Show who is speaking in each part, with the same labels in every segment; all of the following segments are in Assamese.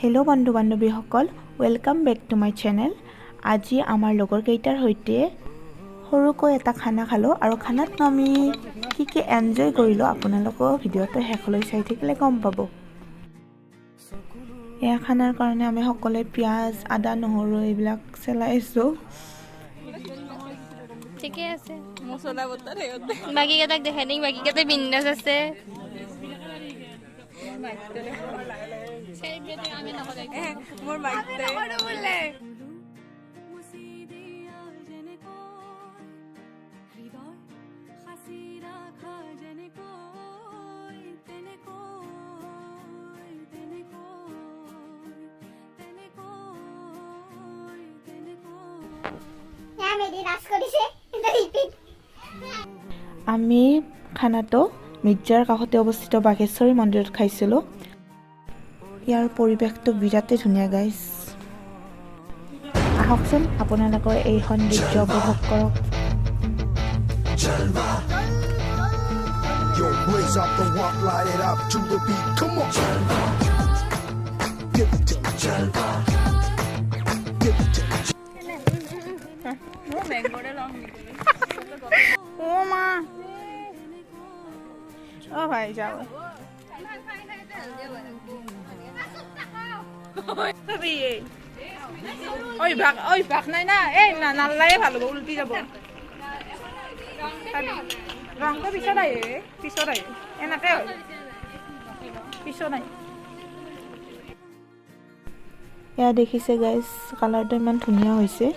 Speaker 1: হেল্ল' বন্ধু বান্ধৱীসকল, welcome back to my channel. আজি আমাৰ লগৰ কেইটাৰ সৈতে সৰুকৈ এটা খানা খালোঁ আৰু খানাত আমি কি এনজয় কৰিলোঁ আপোনালোকেও ভিডিঅ'টো শেষলৈ চাই থাকিলে গম পাব। এয়া খানাৰ কাৰণে আমি সকলোৱে পিঁয়াজ, আদা, নহৰু এইবিলাক চেলাইছোঁ।
Speaker 2: ঠিকে আছে, মছলা বটা বাকী কেইটাক দেখাই দিম, বাকী কেইটা বিন্দাছ আছে। মোৰ
Speaker 1: আমি খানাটো মিৰ্জাৰ কাষতে অৱস্থিত বাঘেশ্বৰী মন্দিৰত খাইছিলোঁ। ইয়াৰ পৰিৱেশটো বিৰাটেই ধুনীয়া গাইজ। আহকচোন আপোনালোকৰ এই সৌন্দৰ্য উপভোগ কৰক। ভাই যাও অভ্যাস নাই না, এই নাল্লাই ভাল হ'ব, উল্টি যাব। ৰংটো পিছত আহে এনেকে হয়, পিছত আহে। এয়া দেখিছে গাইজ, কালাৰটো ইমান ধুনীয়া হৈছে।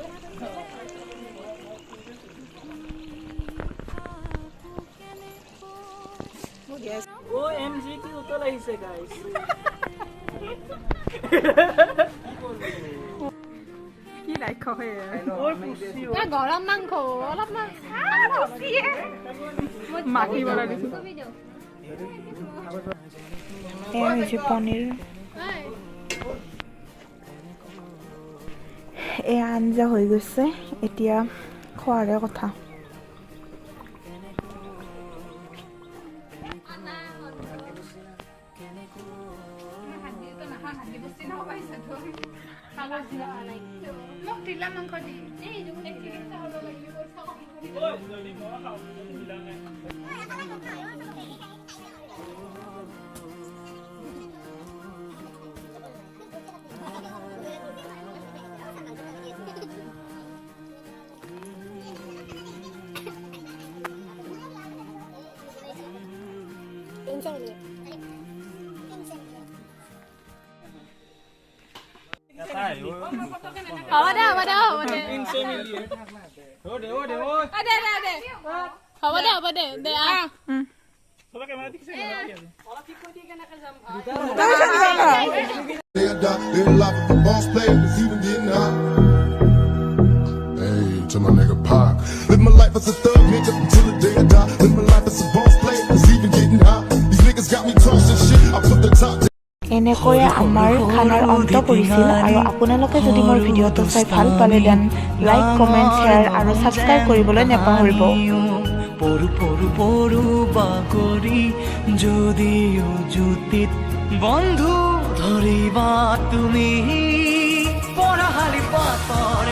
Speaker 2: গৰম মাংস অলপমান
Speaker 1: মাখি বনাই দিছো। এয়া হৈছে পনীৰ। এয়া আঞ্জা হৈ গৈছে, এতিয়া খোৱাৰে কথা।
Speaker 3: To my nigga Pac, live my life as a thug nigga until the day I die. Live my life as a boss player, it's even getting hot. These niggas got me tossing shit. I put the top.
Speaker 1: এনেকৈয়ে আমাৰ খানাৰ অন্ত পৰিছিল আৰু আপোনালোকে যদি মোৰ ভিডিঅ'টো চাই ভাল পালে দেন লাইক, কমেণ্ট, শ্বেয়াৰ আৰু ছাবস্ক্ৰাইব কৰিবলৈ নাপাহৰিব।
Speaker 4: পৰু পৰু পৰু বাগৰি যদিও জুতিত বন্ধু ধৰিবা তুমি পঢ়াশালি পাতৰ